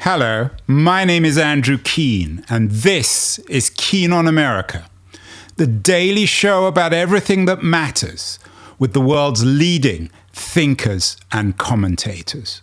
Hello, my name is Andrew Keane, and this is Keane on America, the daily show about everything that matters with the world's leading thinkers and commentators.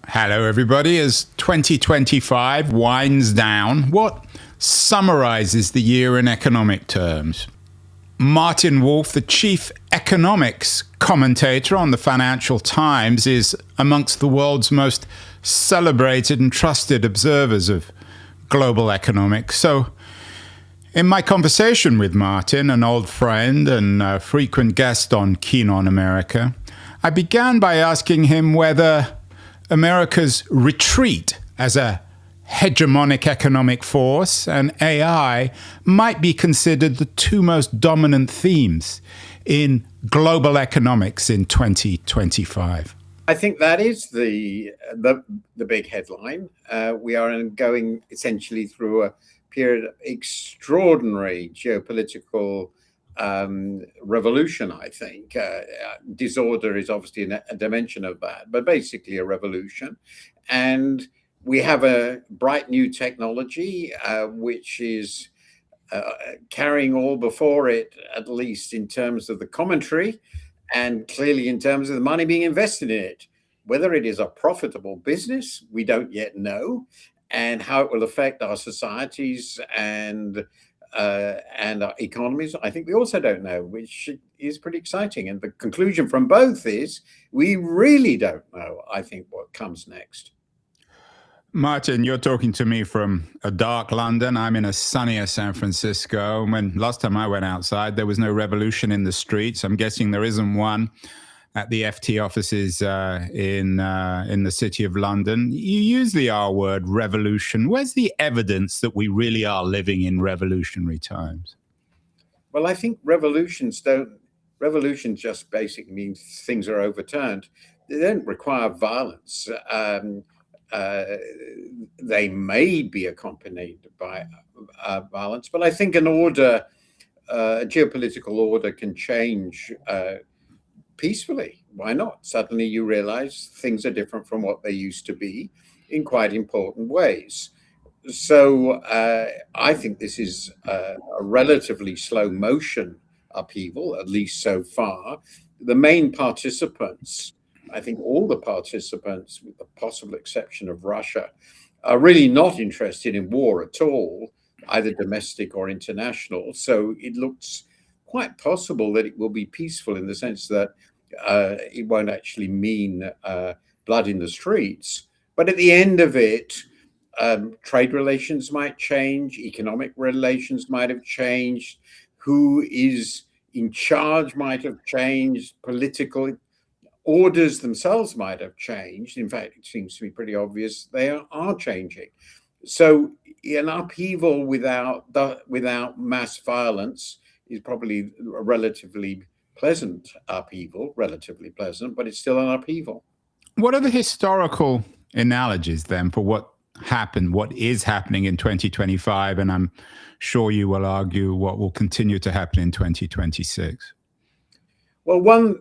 Hello, everybody. As 2025 winds down, what summarizes the year in economic terms? Martin Wolf, the chief economics commentator on the Financial Times, is amongst the world's most celebrated and trusted observers of global economics. So, in my conversation with Martin, an old friend and a frequent guest on Keane on America, I began by asking him whether America's retreat as a hegemonic economic force and AI might be considered the two most dominant themes in global economics in 2025. I think that is the big headline. We are going essentially through a period of extraordinary geopolitical revolution, I think. Disorder is obviously a dimension of that, but basically a revolution. And we have a bright new technology, which is carrying all before it, at least in terms of the commentary, and clearly in terms of the money being invested in it. Whether it is a profitable business, we don't yet know, and how it will affect our societies and our economies, I think we also don't know, which is pretty exciting. And the conclusion from both is we really don't know, I think, what comes next. Martin, you're talking to me from a dark London. I'm in a sunnier San Francisco. When last time I went outside, there was no revolution in the streets. I'm guessing there isn't one at the FT offices in the city of London. You use the R word, revolution. Where's the evidence that we really are living in revolutionary times? Well, I think revolution just basically means things are overturned. They don't require violence. They may be accompanied by violence, but I think an order, a geopolitical order, can change peacefully. Why not? Suddenly you realize things are different from what they used to be in quite important ways. So I think this is a relatively slow motion upheaval, at least so far. The main participants, I think all the participants, with the possible exception of Russia, are really not interested in war at all, either domestic or international. So it looks quite possible that it will be peaceful in the sense that it won't actually mean blood in the streets. But at the end of it, trade relations might change, economic relations might have changed, who is in charge might have changed, political orders themselves might have changed. In fact, it seems to be pretty obvious they are changing. So an upheaval without mass violence is probably a relatively pleasant upheaval, relatively pleasant, but it's still an upheaval. What are the historical analogies then for what happened, what is happening in 2025? And I'm sure you will argue what will continue to happen in 2026. Well,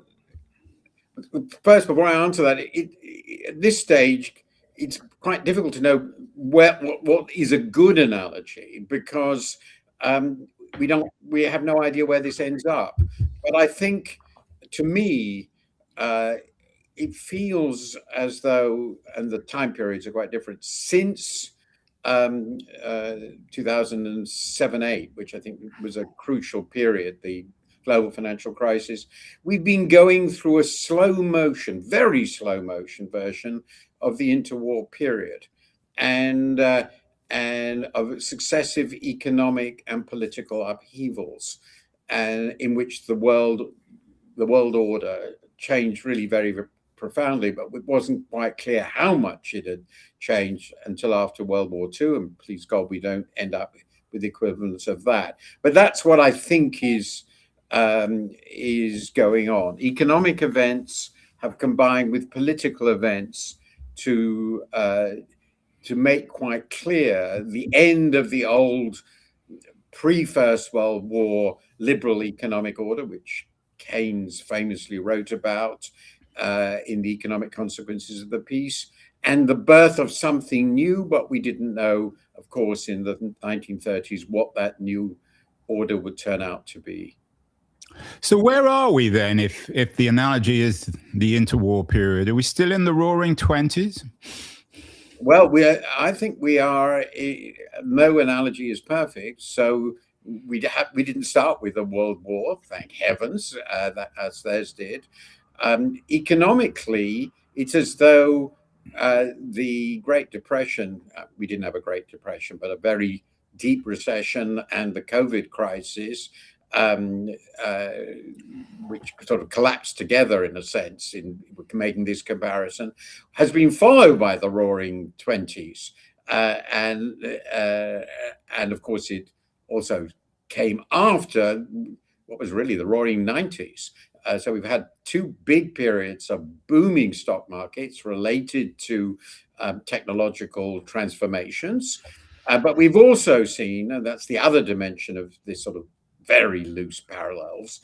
first, before I answer that, at this stage, it's quite difficult to know what is a good analogy, because we have no idea where this ends up. But I think, to me, it feels as though, and the time periods are quite different, since 2007-8, which I think was a crucial period, the global financial crisis, we've been going through a very slow motion version of the interwar period, and of successive economic and political upheavals, and in which the world order changed really very, very profoundly, but it wasn't quite clear how much it had changed until after World War II, and please God we don't end up with the equivalence of that. But that's what I think is going on. Economic events have combined with political events to to make quite clear the end of the old pre-First World War liberal economic order, which Keynes famously wrote about in The Economic Consequences of the Peace, and the birth of something new, but we didn't know, of course, in the 1930s what that new order would turn out to be. So where are we then, if the analogy is the interwar period? Are we still in the Roaring Twenties? Well, I think we are. No analogy is perfect, so we didn't start with a world war, thank heavens, that as theirs did. Economically, it's as though the Great Depression. We didn't have a Great Depression, but a very deep recession and the COVID crisis, which sort of collapsed together in a sense in making this comparison, has been followed by the Roaring Twenties, and of course it also came after what was really the Roaring '90s. So we've had two big periods of booming stock markets related to technological transformations. But we've also seen, and that's the other dimension of this sort of very loose parallels,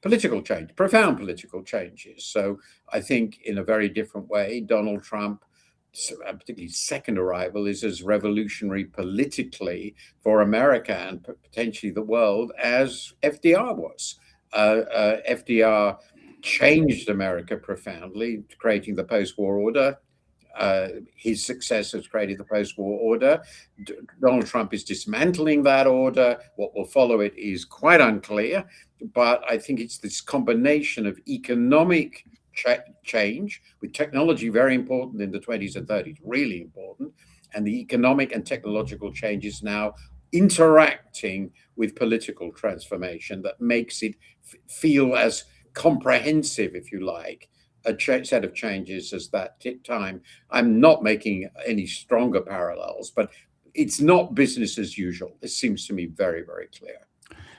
political change, profound political changes. So I think in a very different way, Donald Trump, particularly second arrival, is as revolutionary politically for America and potentially the world as FDR was. FDR changed America profoundly, creating the post-war order. His successors created the post-war order. Donald Trump is dismantling that order. What will follow it is quite unclear, but I think it's this combination of economic change, with technology very important in the 20s and 30s, really important, and the economic and technological changes now interacting with political transformation that makes it feel as comprehensive, if you like, a set of changes as that time. I'm not making any stronger parallels, but it's not business as usual. This seems to me very, very clear.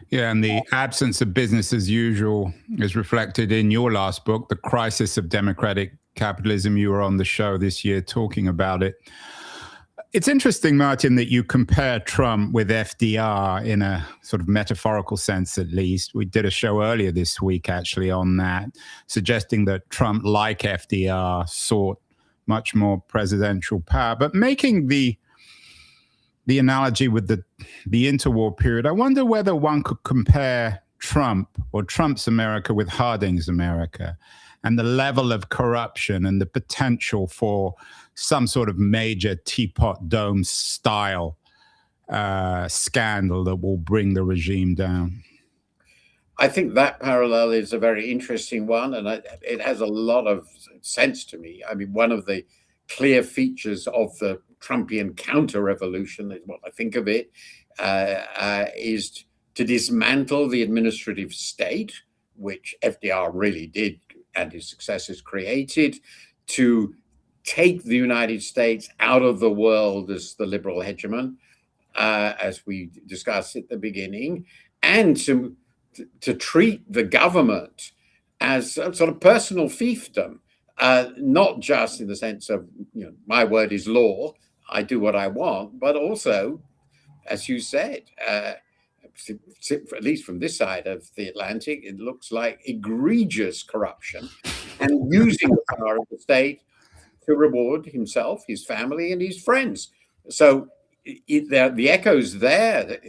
Yeah, and the absence of business as usual is reflected in your last book, The Crisis of Democratic Capitalism. You were on the show this year talking about it. It's interesting, Martin, that you compare Trump with FDR in a sort of metaphorical sense, at least. We did a show earlier this week, actually, on that, suggesting that Trump, like FDR, sought much more presidential power. But making the analogy with the interwar period, I wonder whether one could compare Trump or Trump's America with Harding's America, and the level of corruption and the potential for some sort of major Teapot Dome style scandal that will bring the regime down. I think that parallel is a very interesting one, and it has a lot of sense to me. I mean, one of the clear features of the Trumpian counter-revolution, is what I think of it, is to dismantle the administrative state, which FDR really did and his successors created, to take the United States out of the world as the liberal hegemon, as we discussed at the beginning, and to treat the government as a sort of personal fiefdom, not just in the sense of, my word is law, I do what I want, but also, as you said, at least from this side of the Atlantic, it looks like egregious corruption and using the power of the state to reward himself, his family, and his friends. So the echoes there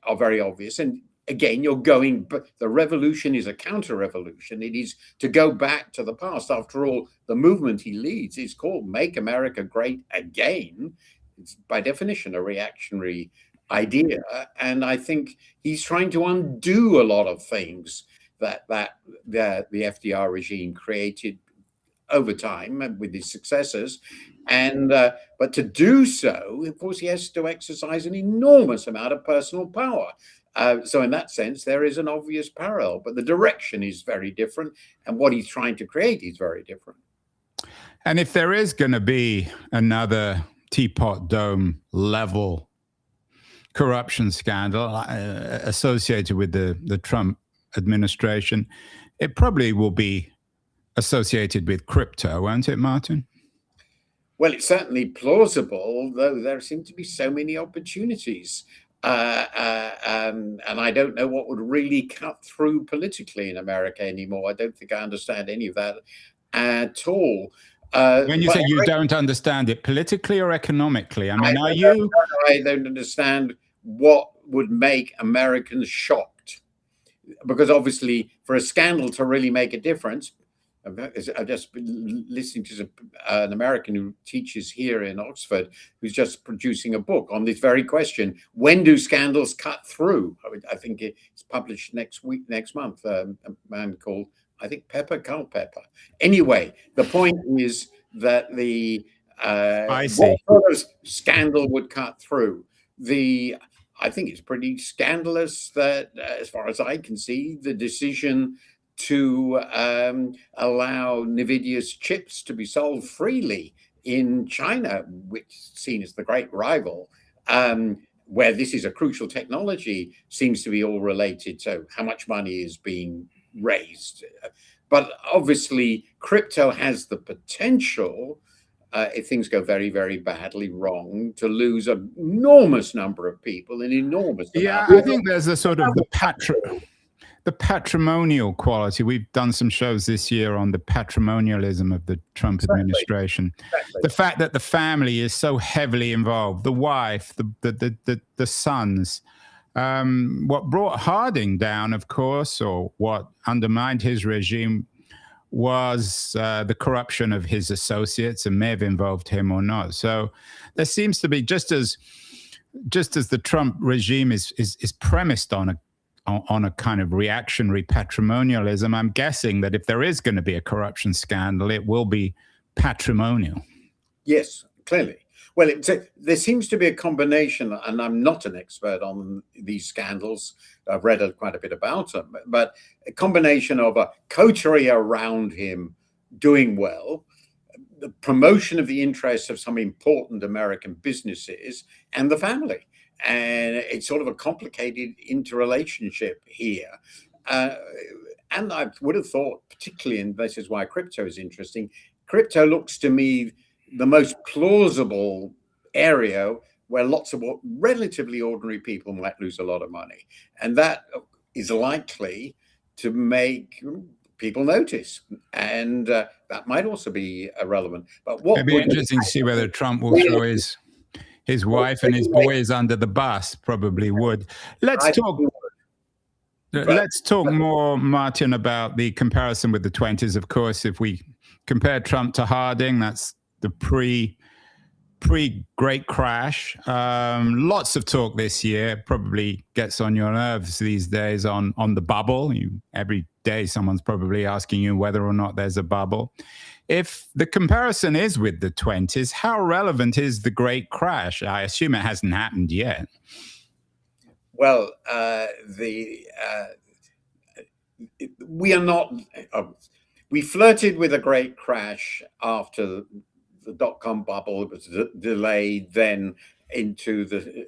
are very obvious. And again, the revolution is a counter-revolution. It is to go back to the past. After all, the movement he leads is called Make America Great Again. It's by definition a reactionary idea. And I think he's trying to undo a lot of things that the FDR regime created over time with his successors. And but to do so, of course, he has to exercise an enormous amount of personal power. So in that sense, there is an obvious parallel, but the direction is very different, and what he's trying to create is very different. And if there is going to be another Teapot Dome level corruption scandal associated with the Trump administration, it probably will be associated with crypto, won't it, Martin? Well, it's certainly plausible, though there seem to be so many opportunities. And I don't know what would really cut through politically in America anymore. I don't think I understand any of that at all. When you But say you don't understand it politically or economically, I I, mean, are I you? I don't understand what would make Americans shocked. Because obviously, for a scandal to really make a difference, I've just been listening to an American who teaches here in Oxford, who's just producing a book on this very question: when do scandals cut through? I think it's published next month. A man called, I think, Carl Pepper. Anyway, the point is that I what see. sort of scandal would cut through? I think it's pretty scandalous that, as far as I can see, the decision to allow NVIDIA's chips to be sold freely in China, which is seen as the great rival, where this is a crucial technology, seems to be all related to how much money is being raised. But obviously, crypto has the potential, if things go very, very badly wrong, to lose an enormous number of people, an enormous Yeah, amount. I think there's a sort of the patrimonial quality. We've done some shows this year on the patrimonialism of the Trump administration. Exactly. The fact that the family is so heavily involved, the wife, the sons. What brought Harding down, of course, or what undermined his regime, was the corruption of his associates, and may have involved him or not. So there seems to be, just as the Trump regime is premised on a kind of reactionary patrimonialism, I'm guessing that if there is going to be a corruption scandal, it will be patrimonial. Yes, clearly. Well, there seems to be a combination, and I'm not an expert on these scandals. I've read quite a bit about them, but a combination of a coterie around him doing well, the promotion of the interests of some important American businesses, and the family. And it's sort of a complicated interrelationship here. And I would have thought, particularly, and this is why crypto is interesting, crypto looks to me the most plausible area where lots of relatively ordinary people might lose a lot of money. And that is likely to make people notice. And that might also be relevant. But what It'd be interesting to see whether Trump will throw his wife and his boys under the bus. Probably would. Let's talk more, Martin, about the comparison with the 20s. Of course, if we compare Trump to Harding, that's the pre-Great Crash. Lots of talk this year. Probably gets on your nerves these days on the bubble. Every day someone's probably asking you whether or not there's a bubble. If the comparison is with the 20s, how relevant is the Great Crash? I assume it hasn't happened yet. Well, we are not. We flirted with a Great Crash after the dot-com bubble. It was delayed then into the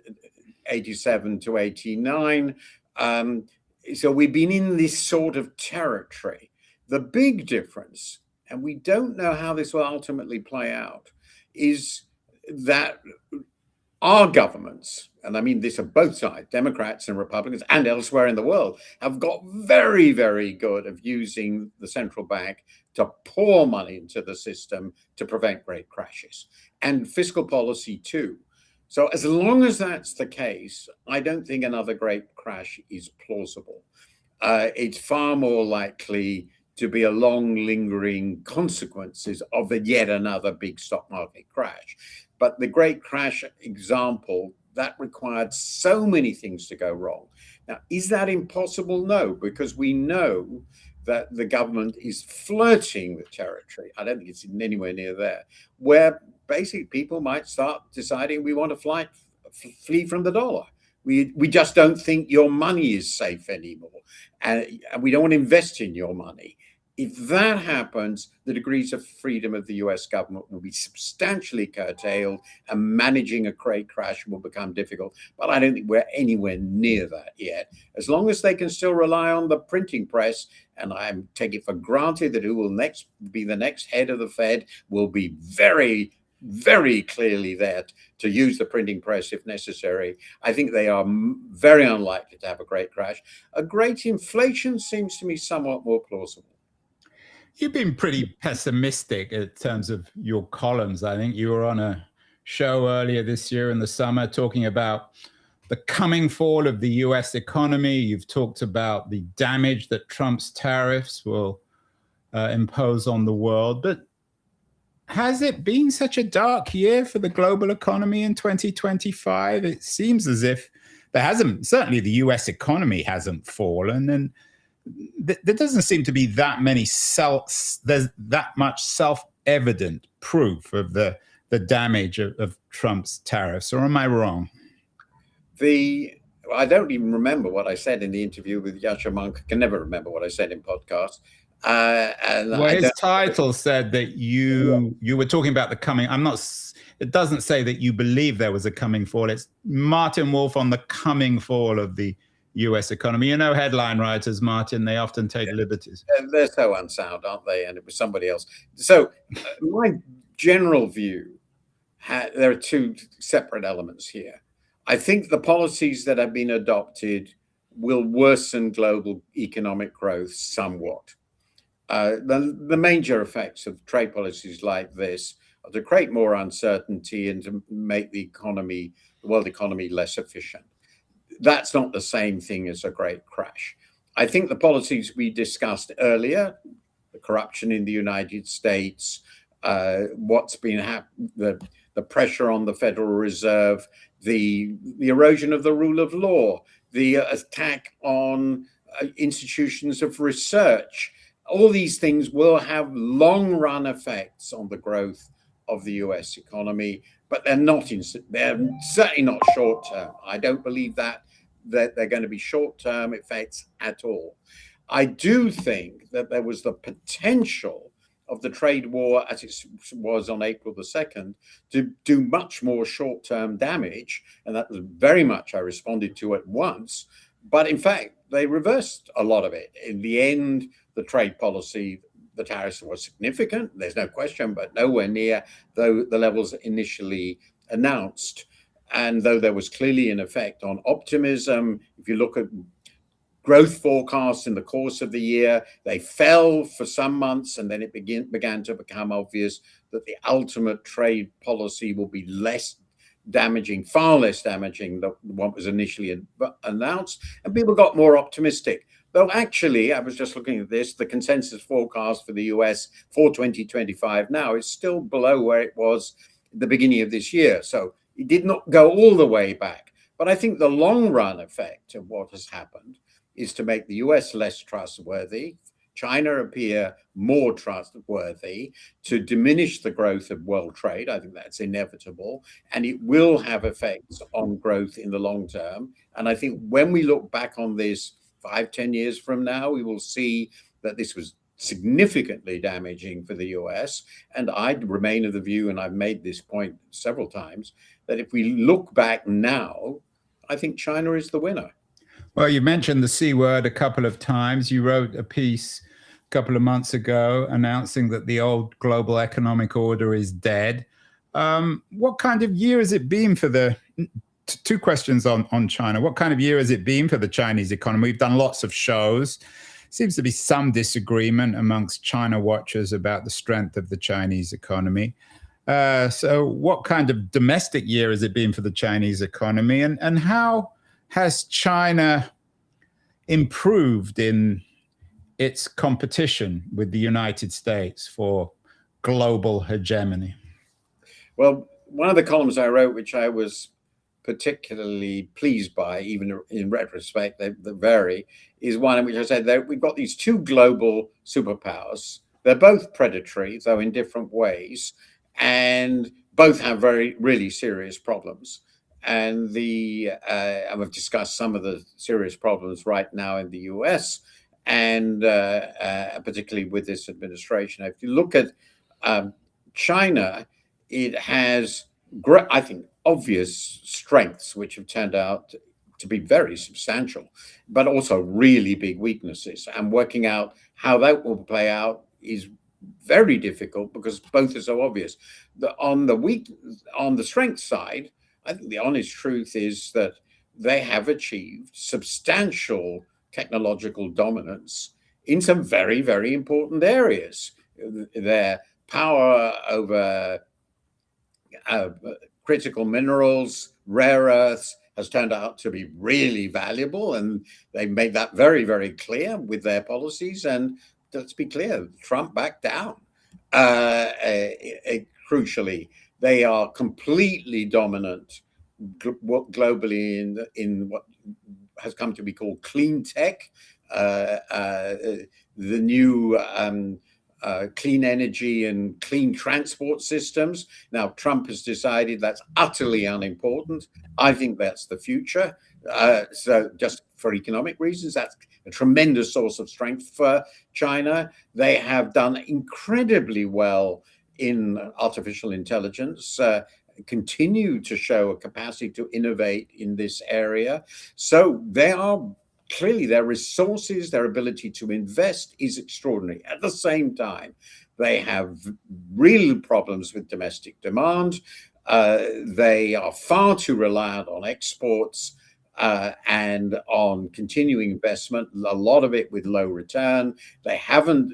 87 to 89. So we've been in this sort of territory. The big difference, and we don't know how this will ultimately play out, is that our governments, and I mean this on both sides, Democrats and Republicans and elsewhere in the world, have got very, very good at using the central bank to pour money into the system to prevent great crashes, and fiscal policy too. So as long as that's the case, I don't think another great crash is plausible. It's far more likely to be a long lingering consequences of yet another big stock market crash. But the Great Crash example, that required so many things to go wrong. Now, is that impossible? No, because we know that the government is flirting with territory. I don't think it's anywhere near there, where basically people might start deciding we want to flee from the dollar. We just don't think your money is safe anymore, and we don't want to invest in your money. If that happens, the degrees of freedom of the US government will be substantially curtailed, and managing a great crash will become difficult. But I don't think we're anywhere near that yet. As long as they can still rely on the printing press, and I'm taking for granted that who will next be the next head of the Fed will be very very clearly there to use the printing press if necessary. I think they are very unlikely to have a great crash. A great inflation seems to me somewhat more plausible. You've been pretty pessimistic in terms of your columns. I think you were on a show earlier this year in the summer talking about the coming fall of the US economy. You've talked about the damage that Trump's tariffs will impose on the world. But has it been such a dark year for the global economy in 2025? It seems as if there hasn't, certainly the US economy hasn't fallen. And there doesn't seem to be that many there's that much self-evident proof of the damage of Trump's tariffs, or am I wrong? I don't even remember what I said in the interview with Yasha Monk. I can never remember what I said in podcasts. Well, his title said that you were talking about the coming. I'm not. It doesn't say that you believe there was a coming fall. It's Martin Wolf on the coming fall of the U.S. economy. You know, headline writers, Martin, they often take liberties. They're so unsound, aren't they? And it was somebody else. So my general view, there are two separate elements here. I think the policies that have been adopted will worsen global economic growth somewhat. The major effects of trade policies like this are to create more uncertainty and to make the world economy less efficient. That's not the same thing as a great crash. I think the policies we discussed earlier, the corruption in the United States, what's been the pressure on the Federal Reserve, the erosion of the rule of law, the attack on institutions of research, all these things will have long-run effects on the growth of the US economy, but they're certainly not short-term. I don't believe that they're going to be short-term effects at all. I do think that there was the potential of the trade war as it was on April the 2nd to do much more short-term damage. And that was very much I responded to at once. But in fact, they reversed a lot of it. In the end, the trade policy, the tariffs were significant, there's no question, but nowhere near the levels initially announced. And though there was clearly an effect on optimism, if you look at growth forecasts in the course of the year, they fell for some months, and then it began to become obvious that the ultimate trade policy will be less damaging, far less damaging than what was initially announced, and people got more optimistic. Though actually, I was just looking at this, the consensus forecast for the US for 2025 now is still below where it was at the beginning of this year. So it did not go all the way back. But I think the long run effect of what has happened is to make the US less trustworthy, China appear more trustworthy, to diminish the growth of world trade. I think that's inevitable, and it will have effects on growth in the long term. And I think when we look back on this 5-10 years from now, we will see that this was significantly damaging for the US. And I remain of the view, and I've made this point several times, that if we look back now, I think China is the winner. Well, you mentioned the C word a couple of times. You wrote a piece a couple of months ago announcing that the old global economic order is dead. What kind of year has it been for two questions on China. What kind of year has it been for the Chinese economy? We've done lots of shows. Seems to be some disagreement amongst China watchers about the strength of the Chinese economy. So what kind of domestic year has it been for the Chinese economy? And how has China improved in its competition with the United States for global hegemony? Well, one of the columns I wrote, which I was particularly pleased by, even in retrospect, they vary, is one in which I said that we've got these two global superpowers. They're both predatory, though in different ways, and both have really serious problems. And I've discussed some of the serious problems right now in the US, and particularly with this administration. If you look at China, it has, I think, obvious strengths which have turned out to be very substantial, but also really big weaknesses. And working out how that will play out is very difficult because both are so obvious. On the strength side, I think the honest truth is that they have achieved substantial technological dominance in some very, very important areas. Their power over uh, critical minerals, rare earths, has turned out to be really valuable, and they made that very, very clear with their policies. And let's be clear, Trump backed down. Crucially, they are completely dominant globally in what has come to be called clean tech, the new clean energy and clean transport systems. Now, Trump has decided that's utterly unimportant. I think that's the future. So, just for economic reasons, that's a tremendous source of strength for China. They have done incredibly well in artificial intelligence. Continue to show a capacity to innovate in this area. So they are clearly, their resources, their ability to invest is extraordinary. At the same time, they have real problems with domestic demand. They are far too reliant on exports and on continuing investment, a lot of it with low return. They haven't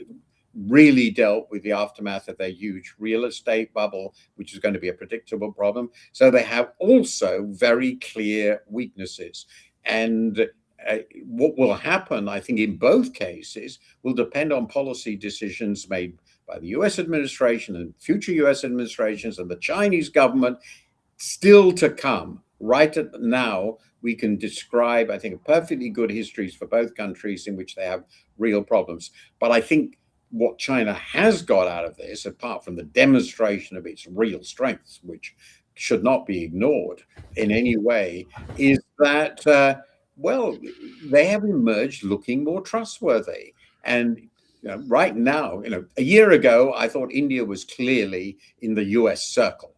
really dealt with the aftermath of their huge real estate bubble, which is going to be a predictable problem. So they have also very clear weaknesses. And what will happen, I think, in both cases will depend on policy decisions made by the US administration and future US administrations and the Chinese government still to come. Right now, we can describe, I think, perfectly good histories for both countries in which they have real problems. But I think what China has got out of this, apart from the demonstration of its real strengths, which should not be ignored in any way, is that, well, they have emerged looking more trustworthy. And right now, a year ago, I thought India was clearly in the US circle.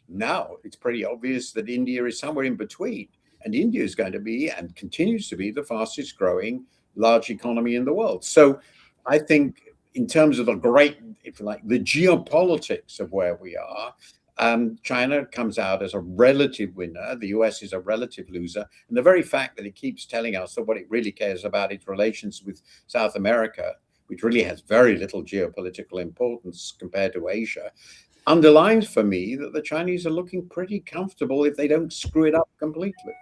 Now it's pretty obvious that India is somewhere in between. And India is going to be and continues to be the fastest growing large economy in the world. So I think in terms of the great, if you like, the geopolitics of where we are, China comes out as a relative winner. The US is a relative loser. And the very fact that it keeps telling us that what it really cares about its relations with South America, which really has very little geopolitical importance compared to Asia, underlines for me that the Chinese are looking pretty comfortable if they don't screw it up completely.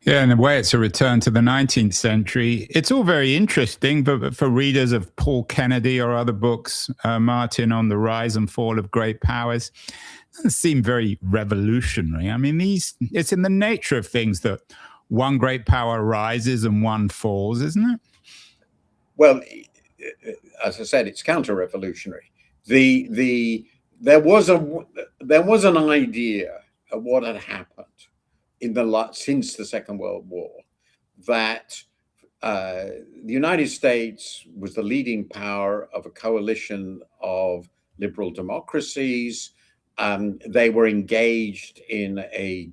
Yeah, in a way, it's a return to the 19th century. It's all very interesting, but for readers of Paul Kennedy or other books, Martin, on the rise and fall of great powers, it doesn't seem very revolutionary. I mean, it's in the nature of things that one great power rises and one falls, isn't it? Well, as I said, it's counter-revolutionary. There was an idea of what had happened since the Second World War, that the United States was the leading power of a coalition of liberal democracies. They were engaged in a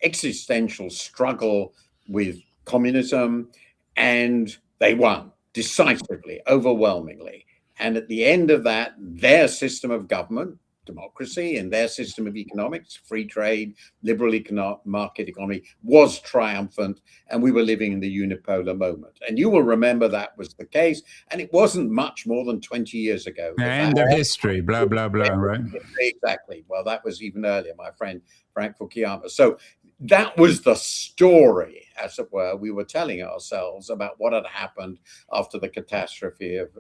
existential struggle with communism, and they won decisively, overwhelmingly. And at the end of that, their system of government, democracy, and their system of economics, free trade, liberal market economy, was triumphant, and we were living in the unipolar moment. And you will remember that was the case, and it wasn't much more than 20 years ago. The end of history, blah, blah, blah, right? Exactly. Well, that was even earlier, my friend Frank Fukuyama. So that was the story, as it were, we were telling ourselves about what had happened after the catastrophe of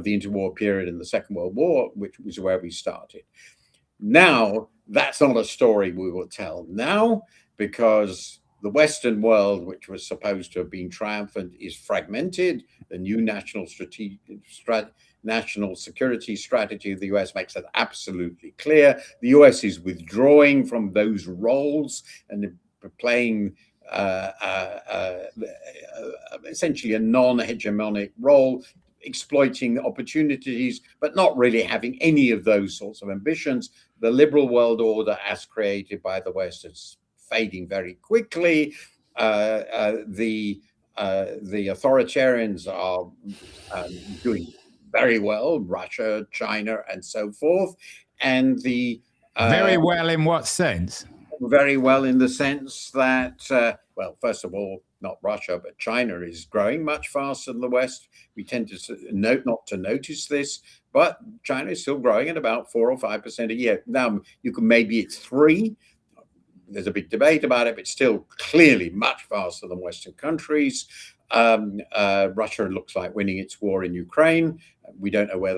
the interwar period in the Second World War, which was where we started. Now, that's not a story we will tell now, because the Western world, which was supposed to have been triumphant, is fragmented. The new national security strategy of the US makes that absolutely clear. The US is withdrawing from those roles and playing essentially a non-hegemonic role, exploiting opportunities, but not really having any of those sorts of ambitions. The liberal world order, as created by the West, is fading very quickly. The The authoritarians are doing very well, Russia, China, and so forth. And the Very well in what sense? very well in the sense that, well, first of all, not Russia, but China is growing much faster than the West. We tend to note not to notice this, but China is still growing at about 4 or 5% a year. Now, you can maybe it's 3. There's a big debate about it, but still clearly much faster than Western countries. Russia looks like winning its war in Ukraine. We don't know where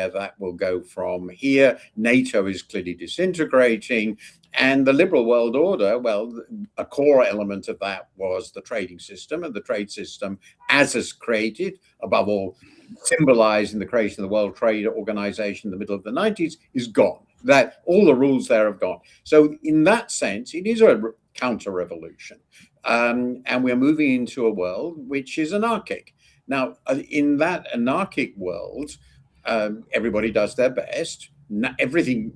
that will go from here. NATO is clearly disintegrating. And the liberal world order, well, a core element of that was the trading system, and the trade system, as is created, above all, symbolized in the creation of the World Trade Organization in the middle of the 90s, is gone. That all the rules there have gone. So in that sense, it is a counter-revolution. And we're moving into a world which is anarchic. Now, in that anarchic world, everybody does their best. Everything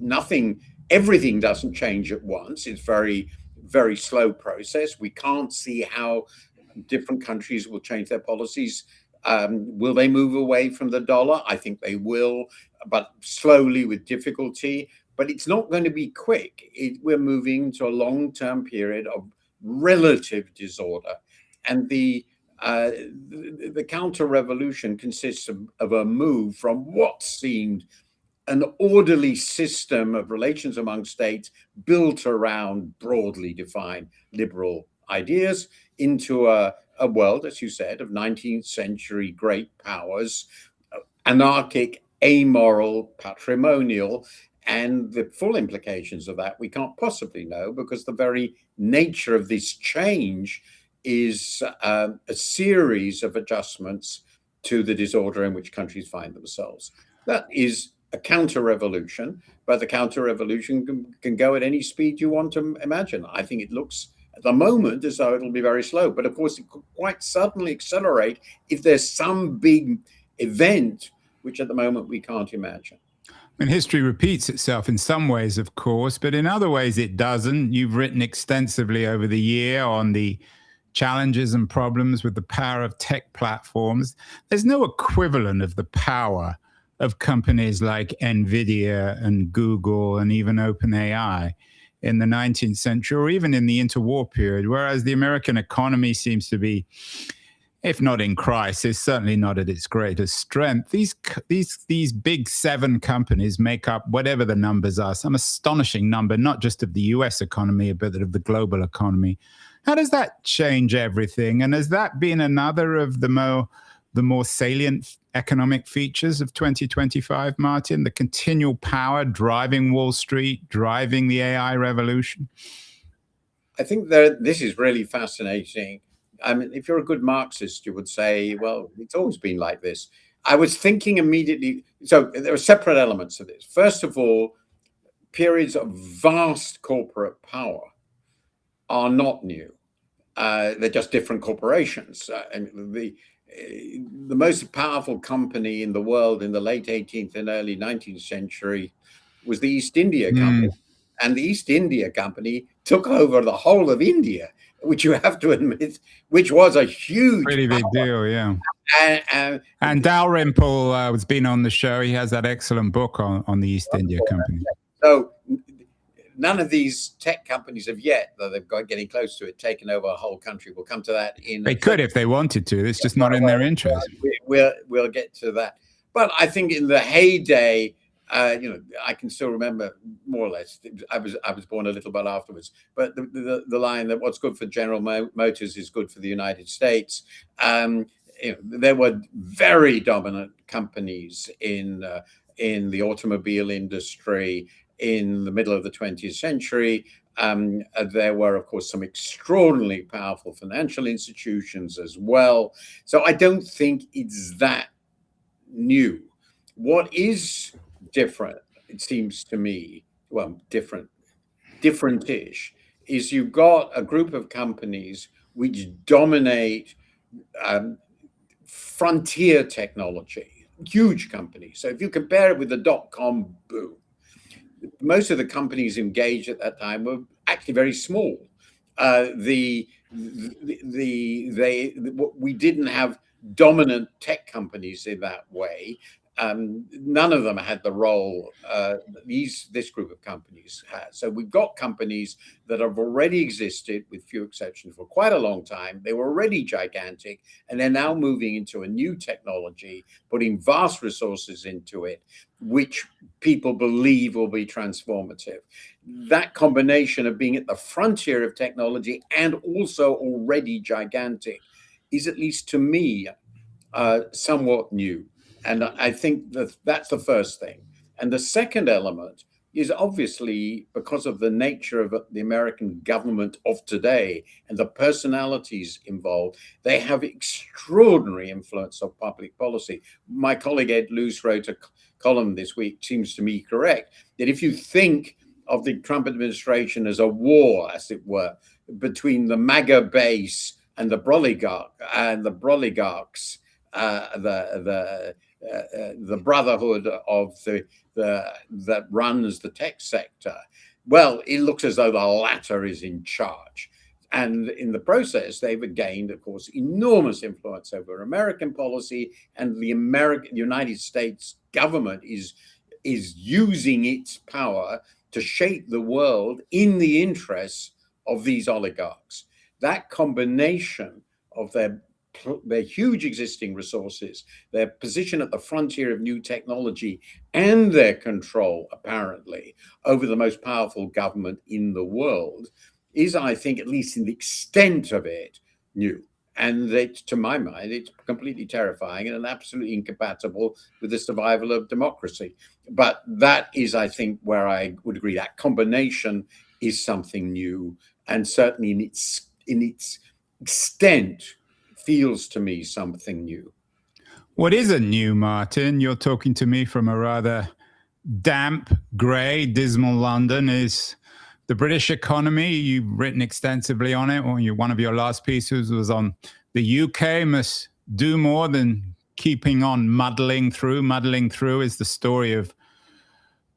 doesn't change at once. It's very, very slow process. We can't see how different countries will change their policies. Will they move away from the dollar? I think they will, but slowly with difficulty. But it's not going to be quick. We're moving to a long-term period of relative disorder. And the counter-revolution consists of a move from what seemed an orderly system of relations among states built around broadly defined liberal ideas into a world, as you said, of 19th century great powers, anarchic, amoral, patrimonial, and the full implications of that we can't possibly know, because the very nature of this change is a series of adjustments to the disorder in which countries find themselves. That is a counter-revolution, but the counter-revolution can go at any speed you want to imagine. I think it looks at the moment as though it'll be very slow, but of course it could quite suddenly accelerate if there's some big event, which at the moment we can't imagine. And history repeats itself in some ways, of course, but in other ways it doesn't. You've written extensively over the year on the challenges and problems with the power of tech platforms. There's no equivalent of the power of companies like NVIDIA and Google and even OpenAI in the 19th century, or even in the interwar period, whereas the American economy seems to be, if not in crisis, certainly not at its greatest strength. These big 7 companies make up whatever the numbers are, some astonishing number, not just of the US economy, but of the global economy. How does that change everything? And has that been another of the more salient economic features of 2025, Martin? The continual power driving Wall Street, driving the AI revolution? I think that this is really fascinating. I mean, if you're a good Marxist, you would say, well, it's always been like this. I was thinking immediately, so there are separate elements of this. First of all, periods of vast corporate power are not new. They're just different corporations. And the most powerful company in the world in the late 18th and early 19th century was the East India Company. And the East India Company took over the whole of India, which you have to admit, which was a huge, pretty big deal, yeah. And Dalrymple has been on the show. He has that excellent book on the East India Company. So none of these tech companies have yet, though they've got getting close to it, taken over a whole country. We'll come to that in. They could if they wanted to. It's just not in their interest. We'll get to that. But I think in the heyday, I can still remember more or less. I was born a little bit afterwards, but the line that what's good for General Motors is good for the United States. There were very dominant companies in the automobile industry in the middle of the 20th century. There were, of course, some extraordinarily powerful financial institutions as well. So I don't think it's that new. What is different, it seems to me, well, different-ish, is you've got a group of companies which dominate frontier technology, huge companies. So if you compare it with the dot-com boom, most of the companies engaged at that time were actually very small. The we didn't have dominant tech companies in that way. None of them had the role this group of companies has. So we've got companies that have already existed, with few exceptions, for quite a long time. They were already gigantic, and they're now moving into a new technology, putting vast resources into it, which people believe will be transformative. That combination of being at the frontier of technology and also already gigantic is, at least to me, somewhat new. And I think that that's the first thing. And the second element is obviously because of the nature of the American government of today and the personalities involved, they have extraordinary influence on public policy. My colleague Ed Luce wrote a column this week, seems to me correct, that if you think of the Trump administration as a war, as it were, between the MAGA base and the broligarchs, the brotherhood of that runs the tech sector. Well, it looks as though the latter is in charge. And in the process, they've gained, of course, enormous influence over American policy, and the United States government is using its power to shape the world in the interests of these oligarchs. That combination of their huge existing resources, their position at the frontier of new technology, and their control, apparently, over the most powerful government in the world is, I think, at least in the extent of it, new. And that, to my mind, it's completely terrifying and absolutely incompatible with the survival of democracy. But that is, I think, where I would agree. That combination is something new, and certainly in its extent, feels to me something new. What isn't new, Martin? You're talking to me from a rather damp, grey, dismal London. Is the British economy? You've written extensively on it. One of your last pieces was on the UK must do more than keeping on muddling through. Muddling through is the story of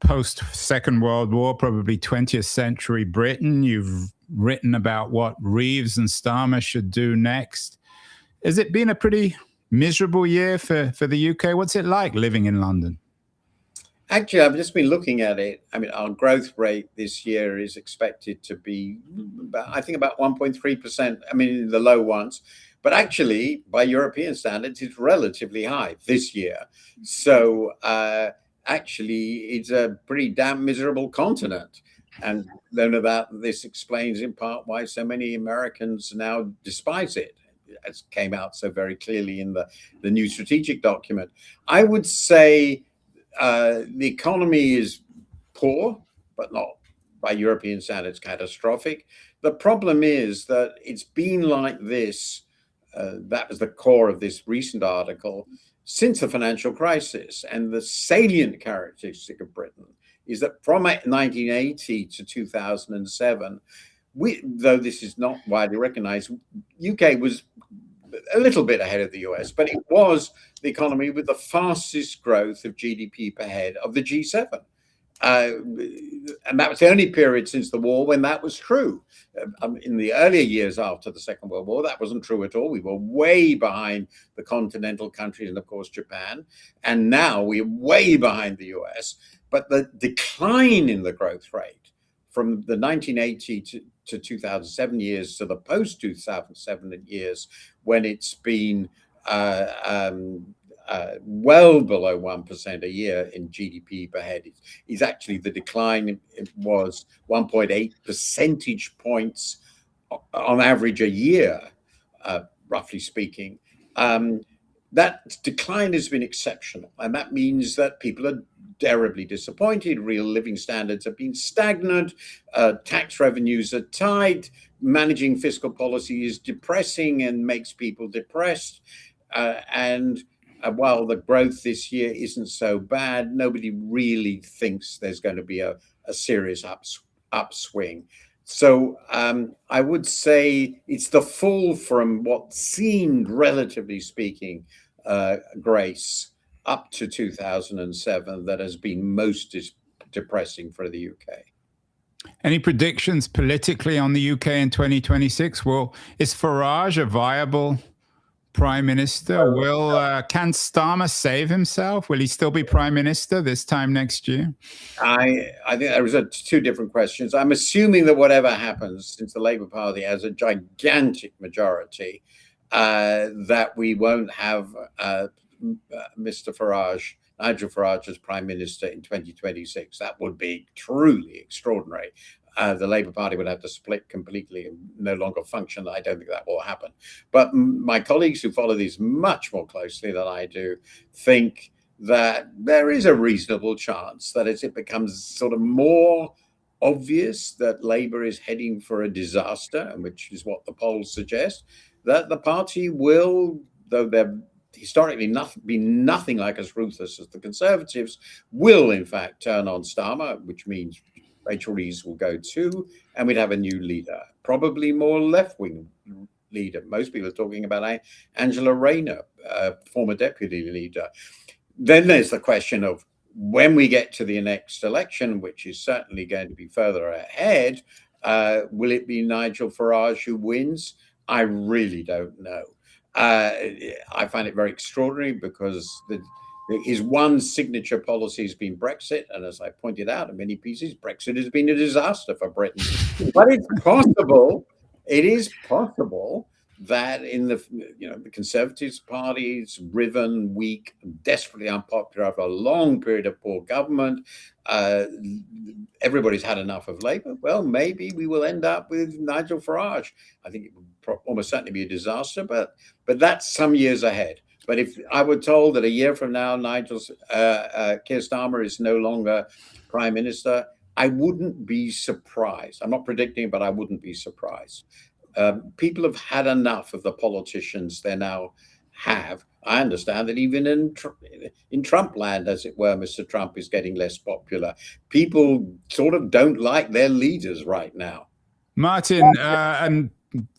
post-Second World War, probably 20th century Britain. You've written about what Reeves and Starmer should do next. Has it been a pretty miserable year for the UK? What's it like living in London? Actually, I've just been looking at it. I mean, our growth rate this year is expected to be, I think, about 1.3%. I mean, in the low ones. But actually, by European standards, it's relatively high this year. So actually, it's a pretty damn miserable continent. And no doubt this explains in part why so many Americans now despise it, as came out so very clearly in the new strategic document. I would say the economy is poor, but not by European standards catastrophic. The problem is that it's been like this. That was the core of this recent article since the financial crisis. And the salient characteristic of Britain is that from 1980 to 2007, though this is not widely recognized, UK was a little bit ahead of the US, but it was the economy with the fastest growth of GDP per head of the G7. And that was the only period since the war when that was true. In the earlier years after the Second World War, that wasn't true at all. We were way behind the continental countries and, of course, Japan. And now we're way behind the US. But the decline in the growth rate from the 1980 to 2007 years to the post-2007 years, when it's been well below 1% a year in GDP per head, is actually the decline. It was 1.8 percentage points on average a year, roughly speaking. That decline has been exceptional, and that means that people are terribly disappointed. Real living standards have been stagnant. Tax revenues are tight. Managing fiscal policy is depressing and makes people depressed. And while the growth this year isn't so bad, nobody really thinks there's going to be a serious upswing. So I would say it's the fall from what seemed, relatively speaking, grace up to 2007 that has been most depressing for the UK. Any predictions politically on the UK in 2026? Well, is Farage a viable prime minister? Can Starmer save himself? Will he still be prime minister this time next year? I think there was two different questions. I'm assuming that whatever happens, since the Labour Party has a gigantic majority, that we won't have Mr. Farage, Nigel Farage, as prime minister in 2026. That would be truly extraordinary. The Labour Party would have to split completely and no longer function. I don't think that will happen. But my colleagues who follow these much more closely than I do think that there is a reasonable chance that as it becomes sort of more obvious that Labour is heading for a disaster, and which is what the polls suggest, that the party will, though they're historically been nothing like as ruthless as the Conservatives, will in fact turn on Starmer, which means Rachel Reeves will go too, and we'd have a new leader, probably more left-wing leader. Most people are talking about Angela Rayner, former deputy leader. Then there's the question of when we get to the next election, which is certainly going to be further ahead, will it be Nigel Farage who wins? I really don't know. I find it very extraordinary because his one signature policy has been Brexit. And as I pointed out in many pieces, Brexit has been a disaster for Britain. But it's possible, it is possible that in the Conservative Party's riven, weak, desperately unpopular after a long period of poor government, everybody's had enough of Labour. Well, maybe we will end up with Nigel Farage. I think it would almost certainly be a disaster, but that's some years ahead. But if I were told that a year from now, Keir Starmer is no longer prime minister, I wouldn't be surprised. I'm not predicting, but I wouldn't be surprised. People have had enough of the politicians they now have. I understand that even in Trump land, as it were, Mr. Trump is getting less popular. People sort of don't like their leaders right now. Martin, and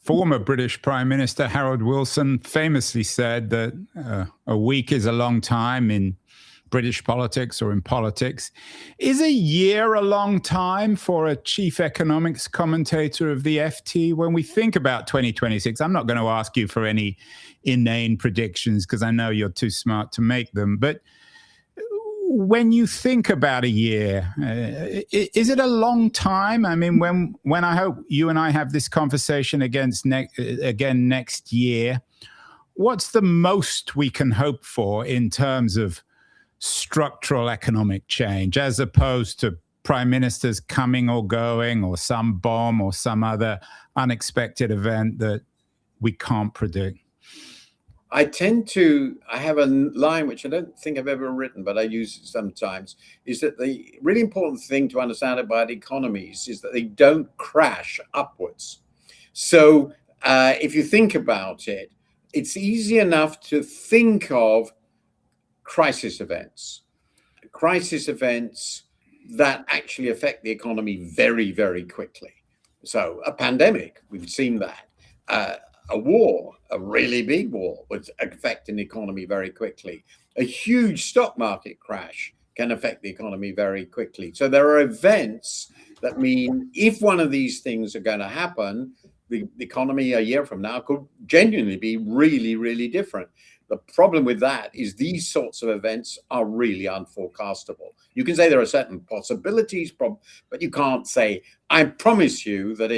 former British Prime Minister Harold Wilson famously said that a week is a long time in British politics or in politics. Is a year a long time for a chief economics commentator of the FT? When we think about 2026, I'm not going to ask you for any inane predictions because I know you're too smart to make them. But when you think about a year, is it a long time? I mean, when I hope you and I have this conversation again next year, what's the most we can hope for in terms of structural economic change, as opposed to prime ministers coming or going, or some bomb or some other unexpected event that we can't predict? I have a line which I don't think I've ever written, but I use it sometimes, is that the really important thing to understand about economies is that they don't crash upwards. So if you think about it, it's easy enough to think of crisis events that actually affect the economy very, very quickly. So a pandemic, we've seen that. A war, a really big war, would affect an economy very quickly. A huge stock market crash can affect the economy very quickly. So there are events that mean if one of these things are going to happen, the economy a year from now could genuinely be really, really different. The problem with that is these sorts of events are really unforecastable. You can say there are certain possibilities, but you can't say, I promise you that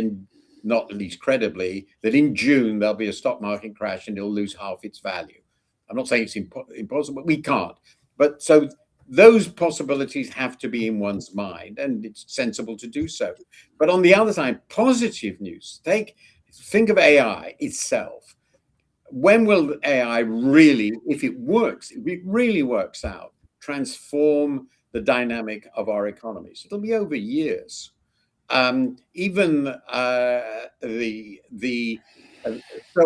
not at least credibly, that in June there'll be a stock market crash and it'll lose half its value. I'm not saying it's impossible, we can't. But so those possibilities have to be in one's mind, and it's sensible to do so. But on the other side, positive news. Think of AI itself. When will AI really, if it really works out, transform the dynamic of our economies? It'll be over years. So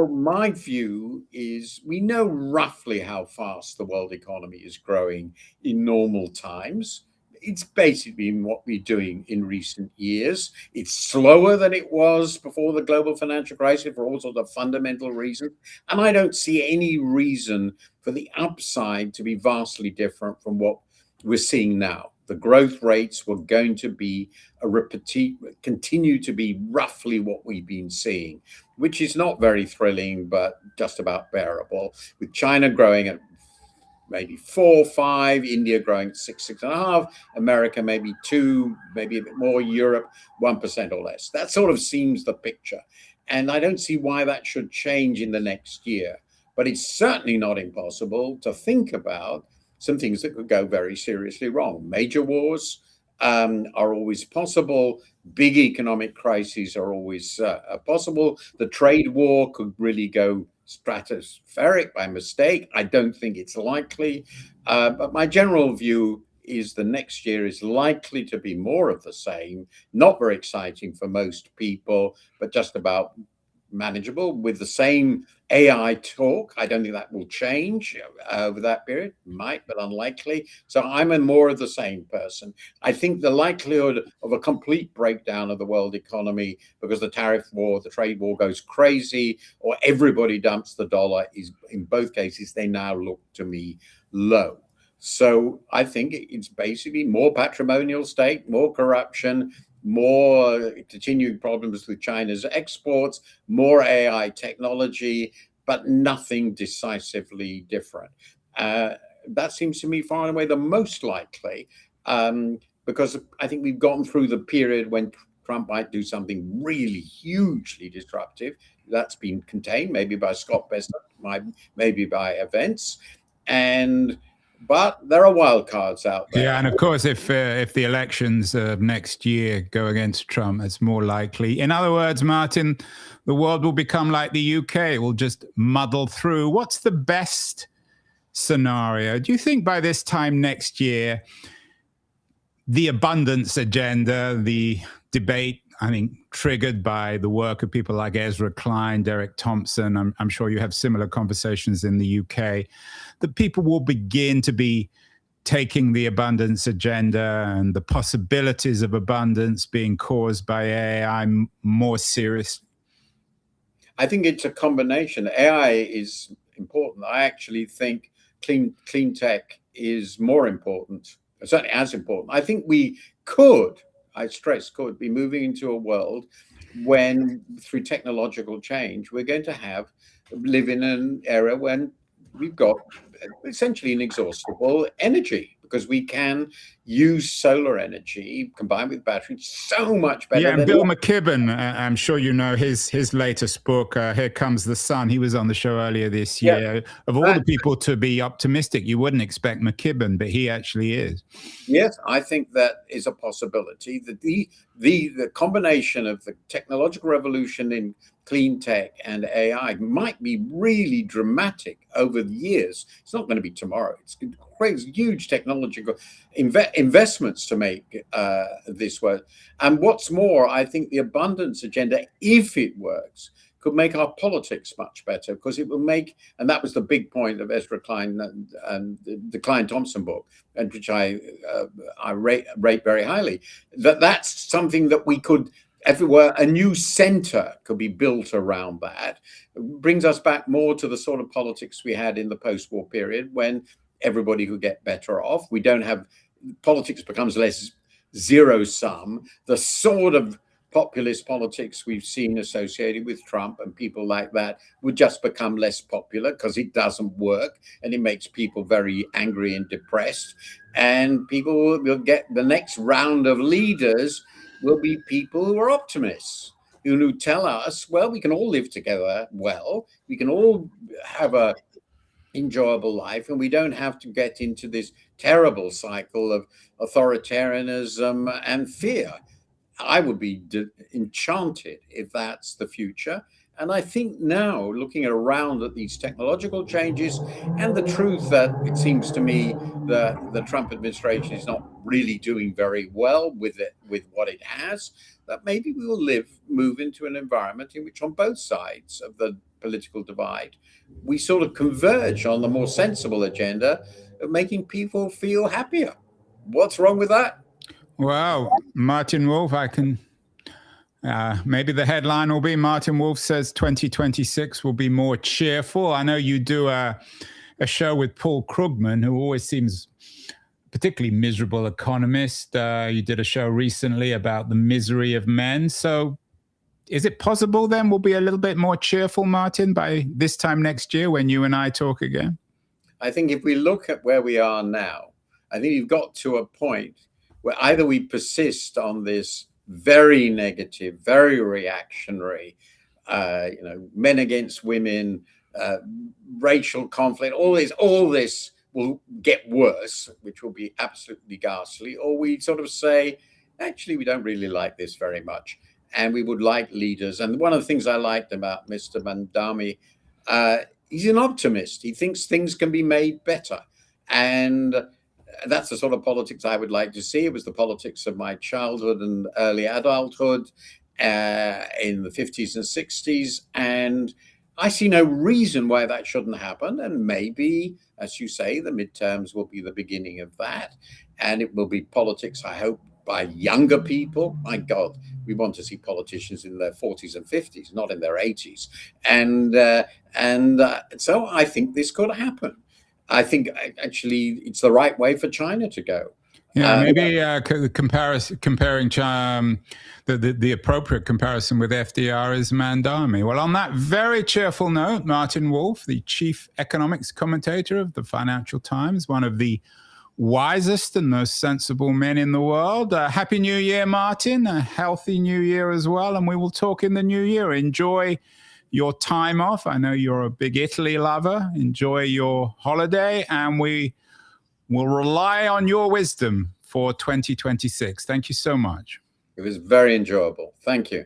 my view is we know roughly how fast the world economy is growing in normal times. It's basically what we're doing in recent years. It's slower than it was before the global financial crisis for all sorts of fundamental reasons. And I don't see any reason for the upside to be vastly different from what we're seeing now. the growth rates were going to be continue to be roughly what we've been seeing, which is not very thrilling, but just about bearable. With China growing at maybe 4, 5, India growing at 6, 6.5, America maybe 2, maybe a bit more, Europe 1% or less. That sort of seems the picture. And I don't see why that should change in the next year. But it's certainly not impossible to think about some things that could go very seriously wrong. Major wars are always possible. Big economic crises are always possible. The trade war could really go stratospheric by mistake. I don't think it's likely. But my general view is the next year is likely to be more of the same. Not very exciting for most people, but just about manageable with the same AI talk. I don't think that will change over that period. Might, but unlikely. So I'm a more of the same person. I think the likelihood of a complete breakdown of the world economy because the tariff war, the trade war goes crazy, or everybody dumps the dollar is, in both cases, they now look to me low. So I think it's basically more patrimonial state, more corruption, more continuing problems with China's exports, more AI technology, but nothing decisively different. That seems to me far and away the most likely, because I think we've gone through the period when Trump might do something really hugely disruptive. That's been contained, maybe by Scott Bessent, maybe by events. But there are wild cards out there. Yeah, and of course, if the elections next year go against Trump, it's more likely. In other words, Martin, the world will become like the UK. It will just muddle through. What's the best scenario? Do you think by this time next year, the abundance agenda, the debate, I think, triggered by the work of people like Ezra Klein, Derek Thompson, I'm sure you have similar conversations in the UK, that people will begin to be taking the abundance agenda and the possibilities of abundance being caused by AI more seriously? I think it's a combination. AI is important. I actually think clean tech is more important, certainly as important. I think we could, I stress could, be moving into a world when, through technological change, we're going to live in an era when we've got essentially inexhaustible energy, because we can use solar energy combined with batteries so much better. Yeah, and Bill McKibben, I'm sure you know his latest book, Here Comes the Sun. He was on the show earlier this year. Yeah. Of all the people to be optimistic, you wouldn't expect McKibben, but he actually is. Yes, I think that is a possibility. That the combination of the technological revolution in clean tech and AI might be really dramatic over the years. It's not going to be tomorrow. It's crazy, huge technological investments to make this work. And what's more, I think the abundance agenda, if it works, could make our politics much better, because it will make, and that was the big point of Ezra Klein and the Klein-Thompson book, and which I rate very highly, that's something that we could, everywhere, a new center could be built around that. It brings us back more to the sort of politics we had in the post-war period, when everybody could get better off. We don't have, politics becomes less zero-sum. The sort of populist politics we've seen associated with Trump and people like that would just become less popular, because it doesn't work and it makes people very angry and depressed. And people will get, the next round of leaders will be people who are optimists, who tell us, well, we can all live together well, we can all have a enjoyable life, and we don't have to get into this terrible cycle of authoritarianism and fear. I would be enchanted if that's the future. And I think now, looking around at these technological changes and the truth that it seems to me that the Trump administration is not really doing very well with what it has, that maybe we will move into an environment in which, on both sides of the political divide, we sort of converge on the more sensible agenda of making people feel happier. What's wrong with that? Well, Martin Wolf, I can, maybe the headline will be Martin Wolf says 2026 will be more cheerful. I know you do a show with Paul Krugman, who always seems particularly miserable economist. You did a show recently about the misery of men. So is it possible then we'll be a little bit more cheerful, Martin, by this time next year when you and I talk again? I think if we look at where we are now, I think you've got to a point where either we persist on this very negative, very reactionary, men against women, racial conflict, all this will get worse, which will be absolutely ghastly, or we sort of say, actually, we don't really like this very much, and we would like leaders. And one of the things I liked about Mr. Mandami, he's an optimist. He thinks things can be made better. And that's the sort of politics I would like to see. It was the politics of my childhood and early adulthood in the 50s and 60s. And I see no reason why that shouldn't happen. And maybe, as you say, the midterms will be the beginning of that. And it will be politics, I hope, by younger people. My God, we want to see politicians in their 40s and 50s, not in their 80s. And so I think this could happen. I think actually it's the right way for China to go. Yeah, maybe comparing the appropriate comparison with FDR is Mandami. Well, on that very cheerful note, Martin Wolf, the chief economics commentator of the Financial Times, one of the wisest and most sensible men in the world. Happy New Year, Martin. A healthy New Year as well. And we will talk in the new year. Enjoy your time off. I know you're a big Italy lover. Enjoy your holiday. And we will rely on your wisdom for 2026. Thank you so much. It was very enjoyable. Thank you.